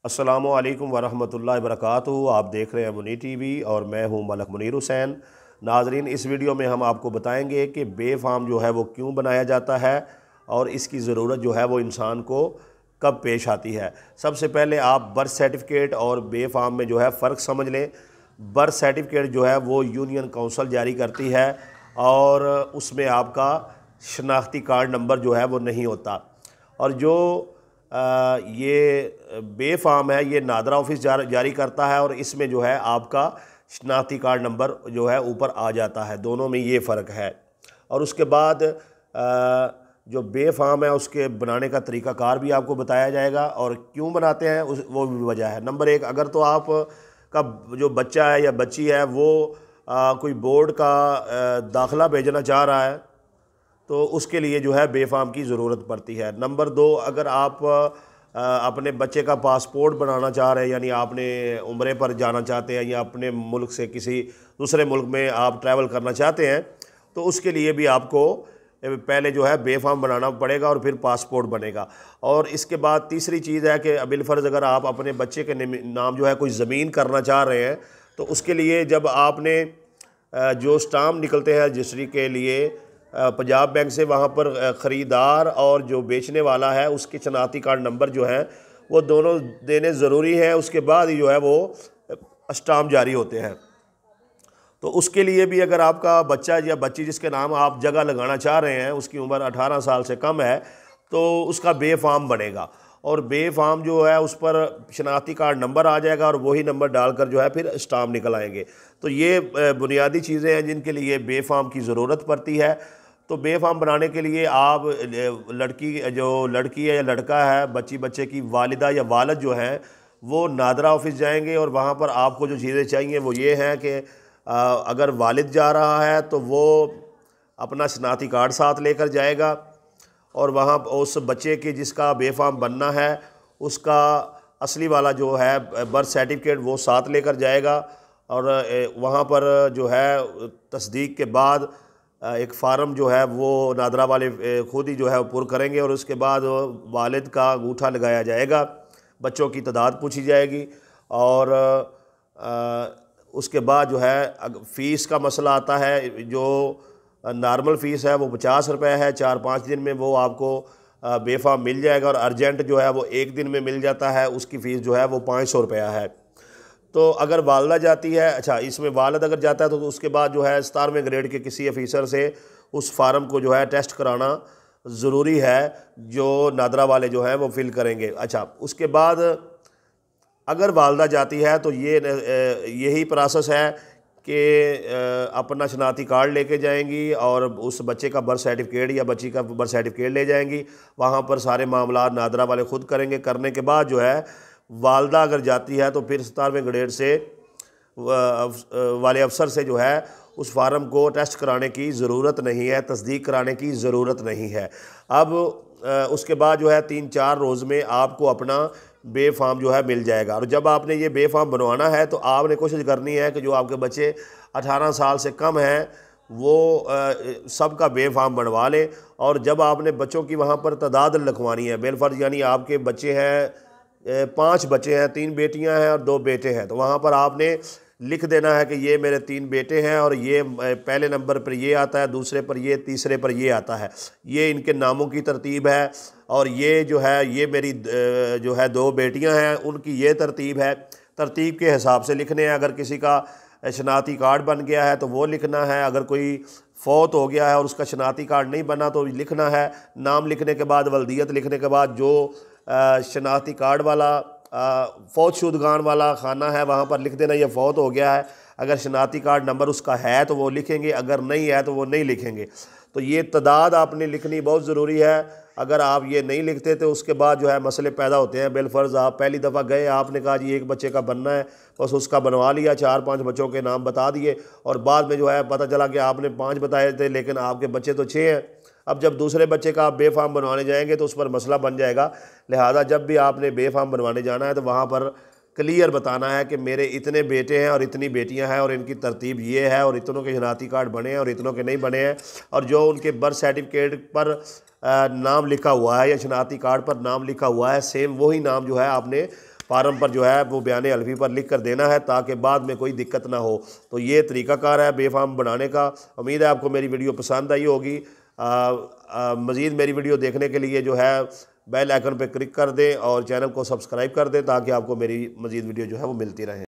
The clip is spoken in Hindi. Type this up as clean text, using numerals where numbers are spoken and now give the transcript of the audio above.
अस्सलामु अलैकुम वरहमतुल्लाहि वबरकातुहू। आप देख रहे हैं मुनी टीवी और मैं हूं मलक मुनीर हुसैन। नाजरीन, इस वीडियो में हम आपको बताएंगे कि बे फार्म जो है वो क्यों बनाया जाता है और इसकी ज़रूरत जो है वो इंसान को कब पेश आती है। सबसे पहले आप बर्थ सर्टिफिकेट और बे फार्म में जो है फ़र्क समझ लें। बर्थ सर्टिफिकेट जो है वो यूनियन काउंसिल जारी करती है और उसमें आपका शनाख्ती कार्ड नंबर जो है वो नहीं होता। और जो ये बे फार्म है ये नादरा ऑफिस जारी करता है और इसमें जो है आपका शनाख्ती कार्ड नंबर जो है ऊपर आ जाता है। दोनों में ये फ़र्क है। और उसके बाद जो बे फार्म है उसके बनाने का तरीक़ाकार भी आपको बताया जाएगा और क्यों बनाते हैं वो भी वजह है। नंबर एक, अगर तो आप का जो बच्चा है या बच्ची है वो कोई बोर्ड का दाखिला भेजना चाह रहा है तो उसके लिए जो है बे फार्म की ज़रूरत पड़ती है। नंबर दो, अगर आप अपने बच्चे का पासपोर्ट बनाना चाह रहे हैं, यानी आपने उम्रे पर जाना चाहते हैं या अपने मुल्क से किसी दूसरे मुल्क में आप ट्रैवल करना चाहते हैं, तो उसके लिए भी आपको पहले जो है बे फार्म बनाना पड़ेगा और फिर पासपोर्ट बनेगा। और इसके बाद तीसरी चीज़ है कि बिलफर्ज अगर आप अपने बच्चे के नाम जो है कोई ज़मीन करना चाह रहे हैं तो उसके लिए जब आपने जो स्टाम्प निकलते हैं रजिस्ट्री के लिए पंजाब बैंक से, वहाँ पर ख़रीदार और जो बेचने वाला है उसके शनाख्ती कार्ड नंबर जो है वो दोनों देने ज़रूरी है। उसके बाद ही जो है वो स्टाम्प जारी होते हैं। तो उसके लिए भी अगर आपका बच्चा या बच्ची जिसके नाम आप जगह लगाना चाह रहे हैं उसकी उम्र 18 साल से कम है तो उसका बे फार्म बनेगा और बे फार्म जो है उस पर शनाख्ती कार्ड नंबर आ जाएगा और वही नंबर डालकर जो है फिर स्टाम्प निकल आएंगे। तो ये बुनियादी चीज़ें हैं जिनके लिए बे फार्म की ज़रूरत पड़ती है। तो बे फार्म बनाने के लिए आप लड़की है या लड़का है, बच्चे की वालिदा या वालिद जो है वो नादरा ऑफिस जाएंगे और वहाँ पर आपको जो चीज़ें चाहिए वो ये हैं कि अगर वालिद जा रहा है तो वो अपना शनाख्ती कार्ड साथ लेकर जाएगा और वहाँ उस बच्चे के जिसका बे फार्म बनना है उसका असली वाला जो है बर्थ सर्टिफिकेट वो साथ लेकर जाएगा और वहाँ पर जो है तस्दीक के बाद एक फ़ार्म जो है वो नादरा वाले खुद ही जो है पुर करेंगे और उसके बाद वालिद का अंगूठा लगाया जाएगा, बच्चों की तादाद पूछी जाएगी और उसके बाद जो है फ़ीस का मसला आता है। जो नॉर्मल फ़ीस है वो 50 रुपये है, 4-5 दिन में वो आपको बे फार्म मिल जाएगा और अर्जेंट जो है वो 1 दिन में मिल जाता है, उसकी फ़ीस जो है वो 500 रुपया है। तो अगर वालदा जाती है, अच्छा इसमें वालिद अगर जाता है तो उसके बाद जो है 17वें ग्रेड के किसी ऑफिसर से उस फार्म को जो है टेस्ट कराना ज़रूरी है, जो नादरा वाले जो हैं वो फिल करेंगे। अच्छा, उसके बाद अगर वालदा जाती है तो यही प्रोसेस है कि अपना शनाख्ती कार्ड लेके जाएंगी और उस बच्चे का बर्थ सर्टिफिकेट या बच्ची का बर्थ सर्टिफिकेट ले जाएंगी। वहाँ पर सारे मामला नादरा वाले ख़ुद करेंगे। करने के बाद जो है वालदा अगर जाती है तो फिर 17वें ग्रेड से वाले अफसर से जो है उस फार्म को टेस्ट कराने की ज़रूरत नहीं है, तस्दीक कराने की ज़रूरत नहीं है। अब उसके बाद जो है 3-4 रोज़ में आपको अपना बे फार्म जो है मिल जाएगा। और जब आपने ये बे फार्म बनवाना है तो आपने कोशिश करनी है कि जो आपके बच्चे 18 साल से कम हैं वो सबका बे फार्म बनवा लें। और जब आपने बच्चों की वहाँ पर तादाद लिखवानी है, बेलफर्ज यानी आपके बच्चे हैं 5 बच्चे हैं, 3 बेटियां हैं और 2 बेटे हैं, तो वहाँ पर आपने लिख देना है कि ये मेरे 3 बेटे हैं और ये पहले नंबर पर ये आता है, दूसरे पर ये, तीसरे पर ये आता है, ये इनके नामों की तरतीब है और ये जो है ये मेरी जो है 2 बेटियां हैं उनकी ये तरतीब है। तरतीब के हिसाब से लिखने हैं। अगर किसी का शनाख्ती कार्ड बन गया है तो वो लिखना है, अगर कोई फौत हो गया है और उसका शनाख्ती कार्ड नहीं बना तो लिखना है। नाम लिखने के बाद, वल्दियत लिखने के बाद जो शनाख्ती कार्ड वाला फौत शुदगान वाला खाना है वहाँ पर लिख देना ये फ़ौत हो गया है। अगर शनाख्ती कार्ड नंबर उसका है तो वो लिखेंगे, अगर नहीं है तो वो नहीं लिखेंगे। तो ये तादाद आपने लिखनी बहुत ज़रूरी है। अगर आप ये नहीं लिखते तो उसके बाद जो है मसले पैदा होते हैं। बिलफर्ज आप पहली दफ़ा गए, आपने कहा जी एक बच्चे का बनना है, बस उसका बनवा लिया, 4-5 बच्चों के नाम बता दिए और बाद में जो है पता चला कि आपने 5 बताए थे लेकिन आपके बच्चे तो 6 हैं। अब जब दूसरे बच्चे का आप बे फार्म बनवाने जाएंगे तो उस पर मसला बन जाएगा। लिहाजा जब भी आपने बे फार्म बनवाने जाना है तो वहाँ पर क्लियर बताना है कि मेरे इतने बेटे हैं और इतनी बेटियां हैं और इनकी तरतीब ये है और इतनों के शनाख्ती कार्ड बने हैं और इतनों के नहीं बने हैं। और जो उनके बर्थ सर्टिफिकेट पर नाम लिखा हुआ है या शनाख्ती कार्ड पर नाम लिखा हुआ है, सेम वही नाम जो है आपने फार्म पर जो है वो बयान हल्फी पर लिख कर देना है, ताकि बाद में कोई दिक्कत ना हो। तो ये तरीक़ाकार है बे फार्म बनाने का। उम्मीद है आपको मेरी वीडियो पसंद आई होगी। मज़ीद मेरी वीडियो देखने के लिए जो है बेल आइकन पर क्लिक कर दें और चैनल को सब्सक्राइब कर दें, ताकि आपको मेरी मज़ीद वीडियो जो है वो मिलती रहे।